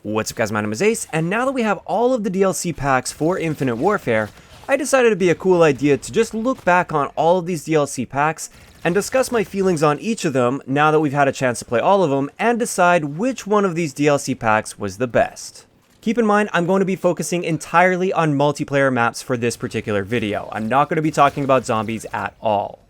What's up guys, my name is Ace, and now that we have all of the DLC packs for Infinite Warfare, I decided it'd be a cool idea to just look back on all of these DLC packs and discuss my feelings on each of them now that we've had a chance to play all of them and decide which one of these DLC packs was the best. Keep in mind, I'm going to be focusing entirely on multiplayer maps for this particular video. I'm not going to be talking about zombies at all.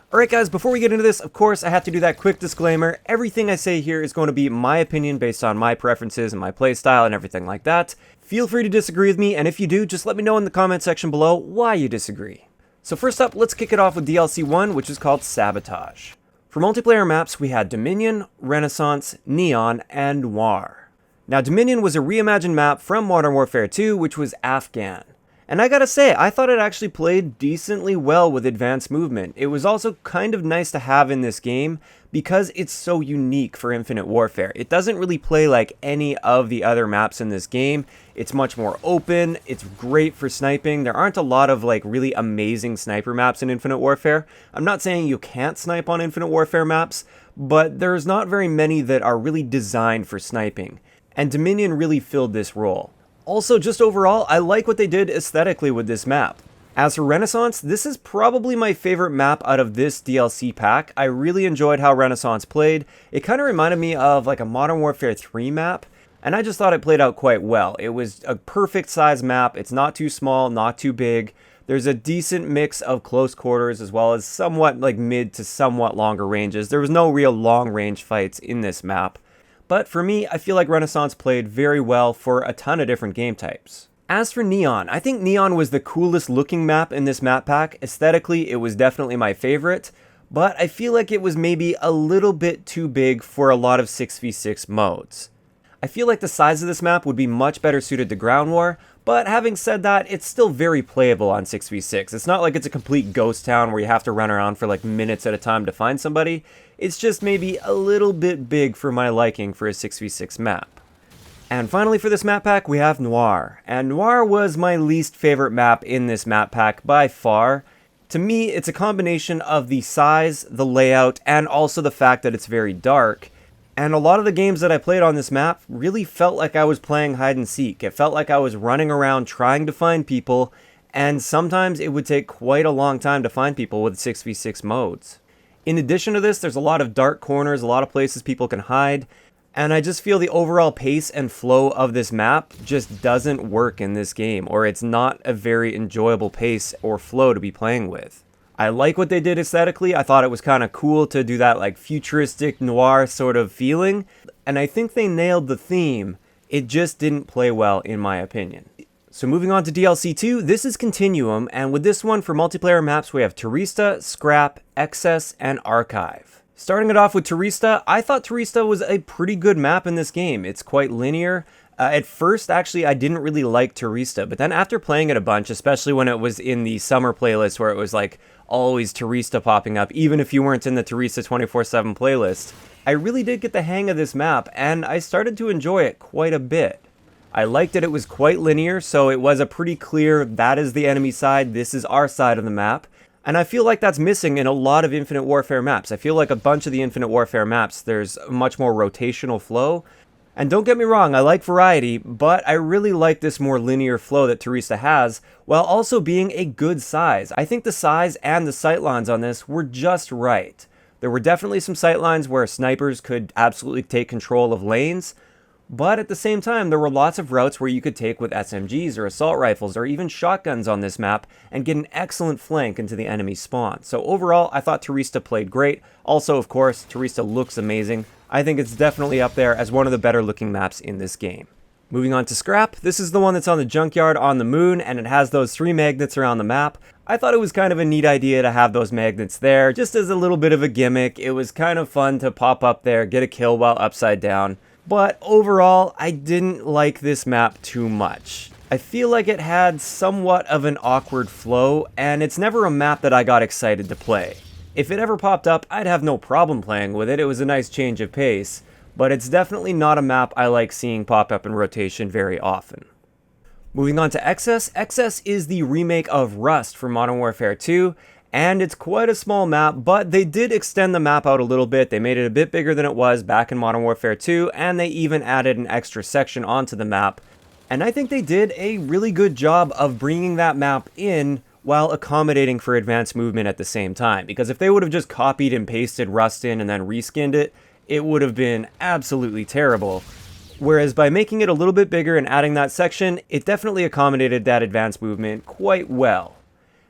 Alright guys, before we get into this, of course, I have to do that quick disclaimer. Everything I say here is going to be my opinion based on my preferences and my playstyle and everything like that. Feel free to disagree with me, and if you do, just let me know in the comment section below why you disagree. So first up, let's kick it off with DLC 1, which is called Sabotage. For multiplayer maps, we had Dominion, Renaissance, Neon, and Noir. Now Dominion was a reimagined map from Modern Warfare 2, which was Afghan. And I gotta say, I thought it actually played decently well with advanced movement. It was also kind of nice to have in this game because it's so unique for Infinite Warfare. It doesn't really play like any of the other maps in this game. It's much more open, it's great for sniping. There aren't a lot of like really amazing sniper maps in Infinite Warfare. I'm not saying you can't snipe on Infinite Warfare maps, but there's not very many that are really designed for sniping. And Dominion really filled this role. Also, just overall, I like what they did aesthetically with this map. As for Renaissance, this is probably my favorite map out of this DLC pack. I really enjoyed how Renaissance played. It kind of reminded me of like a Modern Warfare 3 map, and I just thought it played out quite well. It was a perfect size map. It's not too small, not too big. There's a decent mix of close quarters as well as somewhat like mid to somewhat longer ranges. There was no real long range fights in this map. But for me, I feel like Renaissance played very well for a ton of different game types. As for Neon, I think Neon was the coolest looking map in this map pack. Aesthetically, it was definitely my favorite, but I feel like it was maybe a little bit too big for a lot of 6v6 modes. I feel like the size of this map would be much better suited to ground war, but having said that, it's still very playable on 6v6. It's not like it's a complete ghost town where you have to run around for like minutes at a time to find somebody. It's just maybe a little bit big for my liking for a 6v6 map. And finally for this map pack, we have Noir. And Noir was my least favorite map in this map pack by far. To me, it's a combination of the size, the layout, and also the fact that it's very dark. And a lot of the games that I played on this map really felt like I was playing hide and seek. It felt like I was running around trying to find people, and sometimes it would take quite a long time to find people with 6v6 modes. In addition to this, there's a lot of dark corners, a lot of places people can hide, and I just feel the overall pace and flow of this map just doesn't work in this game, or it's not a very enjoyable pace or flow to be playing with. I like what they did aesthetically. I thought it was kind of cool to do that like futuristic noir sort of feeling, and I think they nailed the theme. It just didn't play well in my opinion. So moving on to DLC 2, this is Continuum, and with this one for multiplayer maps we have Turista, Scrap, Excess, and Archive. Starting it off with Turista, I thought Turista was a pretty good map in this game. It's quite linear. At first, actually, I didn't really like Turista, but then after playing it a bunch, especially when it was in the summer playlist where it was like always Turista popping up, even if you weren't in the Turista 24/7 playlist, I really did get the hang of this map, and I started to enjoy it quite a bit. I liked that it was quite linear, so it was a pretty clear, that is the enemy side, this is our side of the map. And I feel like that's missing in a lot of Infinite Warfare maps. I feel like a bunch of the Infinite Warfare maps, there's a much more rotational flow. And don't get me wrong, I like variety, but I really like this more linear flow that Turista has, while also being a good size. I think the size and the sightlines on this were just right. There were definitely some sightlines where snipers could absolutely take control of lanes, but at the same time, there were lots of routes where you could take with SMGs or assault rifles or even shotguns on this map and get an excellent flank into the enemy spawn. So overall, I thought Turista played great. Also, of course, Turista looks amazing. I think it's definitely up there as one of the better looking maps in this game. Moving on to Scrap, this is the one that's on the junkyard on the moon, and it has those 3 magnets around the map. I thought it was kind of a neat idea to have those magnets there, just as a little bit of a gimmick. It was kind of fun to pop up there, get a kill while upside down. But overall, I didn't like this map too much. I feel like it had somewhat of an awkward flow, and it's never a map that I got excited to play. If it ever popped up, I'd have no problem playing with it. It was a nice change of pace, but it's definitely not a map I like seeing pop up in rotation very often. Moving on to Excess. Excess is the remake of Rust for Modern Warfare 2, and it's quite a small map, but they did extend the map out a little bit. They made it a bit bigger than it was back in Modern Warfare 2, and they even added an extra section onto the map. And I think they did a really good job of bringing that map in while accommodating for advanced movement at the same time. Because if they would have just copied and pasted Rust in and then reskinned it, it would have been absolutely terrible. Whereas by making it a little bit bigger and adding that section, it definitely accommodated that advanced movement quite well.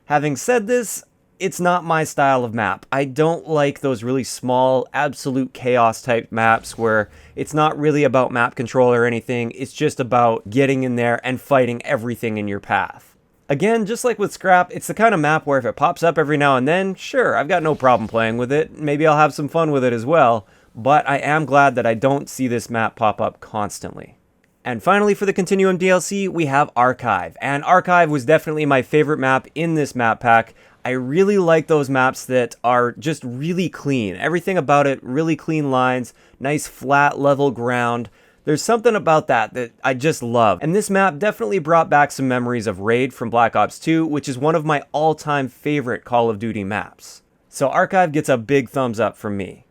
Having said this, it's not my style of map. I don't like those really small, absolute chaos type maps where it's not really about map control or anything, it's just about getting in there and fighting everything in your path. Again, just like with Scrap, it's the kind of map where if it pops up every now and then, sure, I've got no problem playing with it. Maybe I'll have some fun with it as well, but I am glad that I don't see this map pop up constantly. And finally, for the Continuum DLC, we have Archive. And Archive was definitely my favorite map in this map pack. I really like those maps that are just really clean. Everything about it, really clean lines, nice flat level ground. There's something about that I just love. And this map definitely brought back some memories of Raid from Black Ops 2, which is one of my all-time favorite Call of Duty maps. So Archive gets a big thumbs up from me.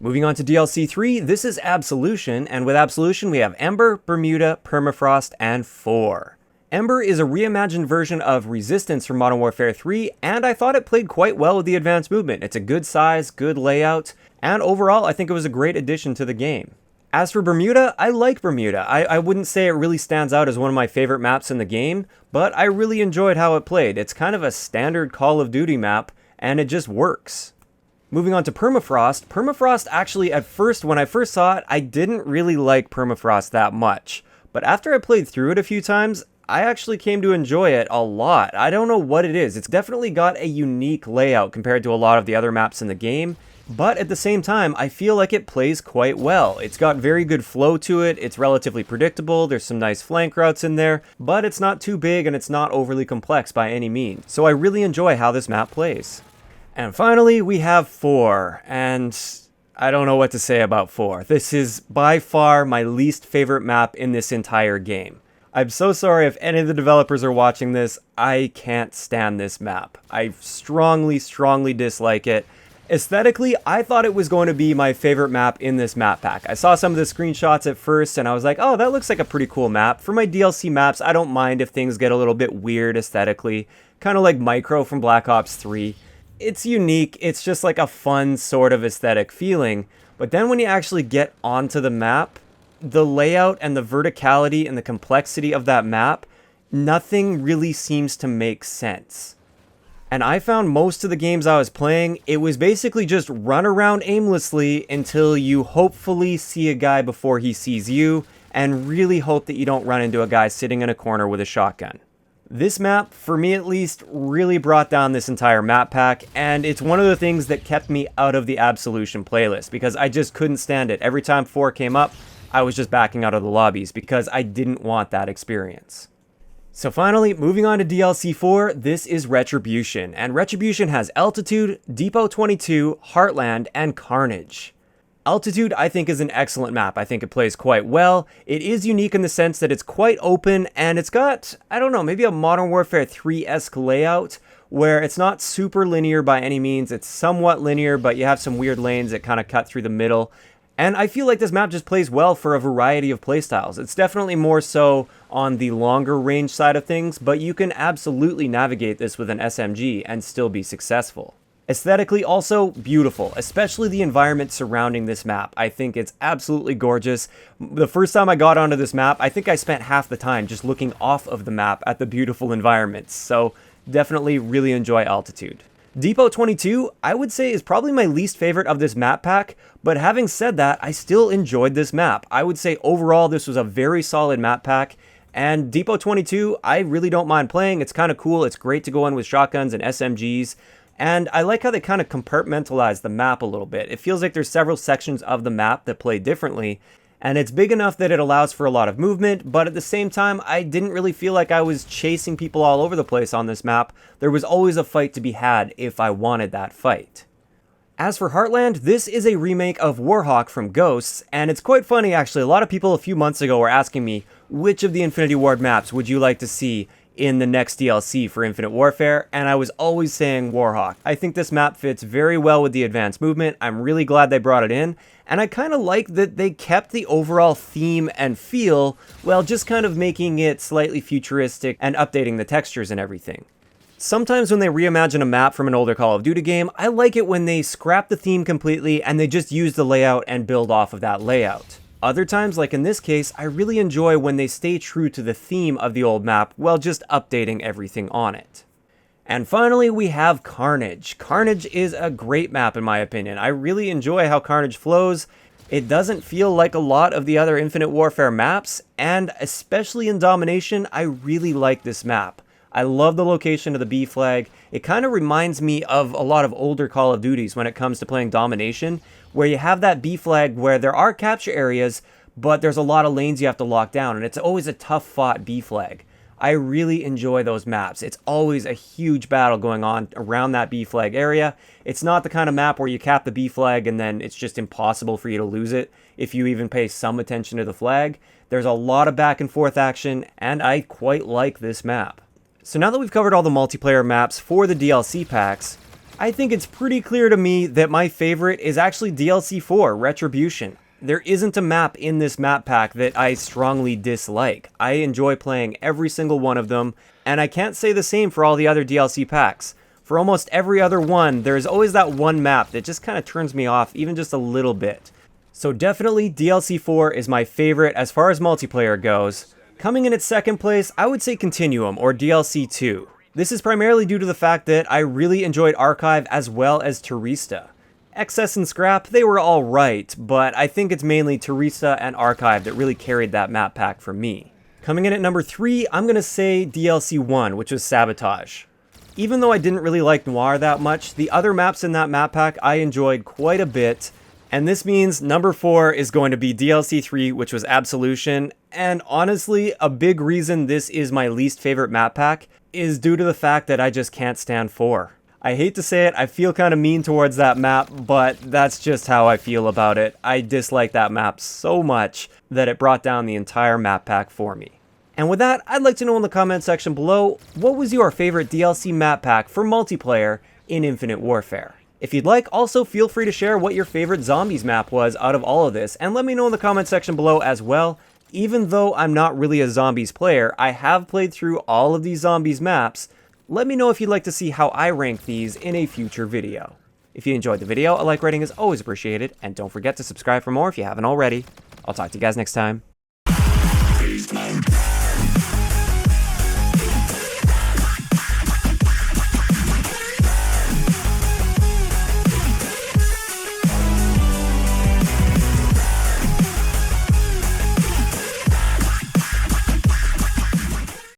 Moving on to DLC 3, this is Absolution, and with Absolution we have Ember, Bermuda, Permafrost, and 4. Ember is a reimagined version of Resistance from Modern Warfare 3, and I thought it played quite well with the advanced movement. It's a good size, good layout, and overall I think it was a great addition to the game. As for Bermuda, I like Bermuda. I wouldn't say it really stands out as one of my favorite maps in the game, but I really enjoyed how it played. It's kind of a standard Call of Duty map, and it just works. Moving on to Permafrost. Permafrost actually, at first, when I first saw it, I didn't really like Permafrost that much. But after I played through it a few times, I actually came to enjoy it a lot. I don't know what it is. It's definitely got a unique layout compared to a lot of the other maps in the game. But at the same time, I feel like it plays quite well. It's got very good flow to it, it's relatively predictable, there's some nice flank routes in there, but it's not too big and it's not overly complex by any means. So I really enjoy how this map plays. And finally, we have 4, and I don't know what to say about 4. This is by far my least favorite map in this entire game. I'm so sorry if any of the developers are watching this, I can't stand this map. I strongly dislike it. Aesthetically, I thought it was going to be my favorite map in this map pack. I saw some of the screenshots at first and I was like, oh, that looks like a pretty cool map. For my DLC maps, I don't mind if things get a little bit weird aesthetically, kind of like Micro from Black Ops 3. It's unique, it's just like a fun sort of aesthetic feeling, but then when you actually get onto the map, the layout and the verticality and the complexity of that map, nothing really seems to make sense. And I found most of the games I was playing, it was basically just run around aimlessly until you hopefully see a guy before he sees you, and really hope that you don't run into a guy sitting in a corner with a shotgun. This map, for me at least, really brought down this entire map pack, and it's one of the things that kept me out of the Absolution playlist, because I just couldn't stand it. Every time 4 came up, I was just backing out of the lobbies, because I didn't want that experience. So finally, moving on to DLC 4, this is Retribution, and Retribution has Altitude, Depot 22, Heartland, and Carnage. Altitude, I think, is an excellent map. I think it plays quite well. It is unique in the sense that it's quite open, and it's got, I don't know, maybe a Modern Warfare 3-esque layout, where it's not super linear by any means. It's somewhat linear, but you have some weird lanes that kind of cut through the middle. And I feel like this map just plays well for a variety of playstyles. It's definitely more so on the longer range side of things, but you can absolutely navigate this with an SMG and still be successful. Aesthetically, also beautiful, especially the environment surrounding this map. I think it's absolutely gorgeous. The first time I got onto this map, I think I spent half the time just looking off of the map at the beautiful environments, so definitely really enjoy Altitude. Depot 22, I would say, is probably my least favorite of this map pack, but having said that, I still enjoyed this map. I would say overall this was a very solid map pack, and Depot 22, I really don't mind playing. It's kind of cool, it's great to go in with shotguns and SMGs, and I like how they kind of compartmentalize the map a little bit. It feels like there's several sections of the map that play differently, and it's big enough that it allows for a lot of movement, but at the same time, I didn't really feel like I was chasing people all over the place on this map. There was always a fight to be had if I wanted that fight. As for Heartland, this is a remake of Warhawk from Ghosts, and it's quite funny actually. A lot of people a few months ago were asking me, which of the Infinity Ward maps would you like to see in the next DLC for Infinite Warfare, and I was always saying Warhawk. I think this map fits very well with the advanced movement. I'm really glad they brought it in, and I kind of like that they kept the overall theme and feel while just kind of making it slightly futuristic and updating the textures and everything. Sometimes when they reimagine a map from an older Call of Duty game, I like it when they scrap the theme completely and they just use the layout and build off of that layout. Other times, like in this case, I really enjoy when they stay true to the theme of the old map while just updating everything on it. And finally, we have Carnage. Carnage is a great map in my opinion. I really enjoy how Carnage flows. It doesn't feel like a lot of the other Infinite Warfare maps, and especially in Domination, I really like this map. I love the location of the B flag. It kind of reminds me of a lot of older Call of Duties when it comes to playing Domination, where you have that B flag where there are capture areas, but there's a lot of lanes you have to lock down, and it's always a tough fought B flag. I really enjoy those maps. It's always a huge battle going on around that B flag area. It's not the kind of map where you cap the B flag and then it's just impossible for you to lose it if you even pay some attention to the flag. There's a lot of back and forth action, and I quite like this map. So now that we've covered all the multiplayer maps for the DLC packs, I think it's pretty clear to me that my favorite is actually DLC 4, Retribution. There isn't a map in this map pack that I strongly dislike. I enjoy playing every single one of them, and I can't say the same for all the other DLC packs. For almost every other one, there's always that one map that just kind of turns me off even just a little bit. So definitely DLC 4 is my favorite as far as multiplayer goes. Coming in at second place, I would say Continuum, or DLC 2. This is primarily due to the fact that I really enjoyed Archive as well as Terista. Excess and Scrap, they were all right, but I think it's mainly Terista and Archive that really carried that map pack for me. Coming in at number 3, I'm going to say DLC 1, which was Sabotage. Even though I didn't really like Noir that much, the other maps in that map pack I enjoyed quite a bit, and this means number 4 is going to be DLC 3, which was Absolution, and honestly, a big reason this is my least favorite map pack is due to the fact that I just can't stand 4. I hate to say it, I feel kind of mean towards that map, but that's just how I feel about it. I dislike that map so much that it brought down the entire map pack for me. And with that, I'd like to know in the comment section below, what was your favorite DLC map pack for multiplayer in Infinite Warfare? If you'd like, also feel free to share what your favorite Zombies map was out of all of this, and let me know in the comment section below as well. Even though I'm not really a Zombies player, I have played through all of these Zombies maps. Let me know if you'd like to see how I rank these in a future video. If you enjoyed the video, a like rating is always appreciated, and don't forget to subscribe for more if you haven't already. I'll talk to you guys next time.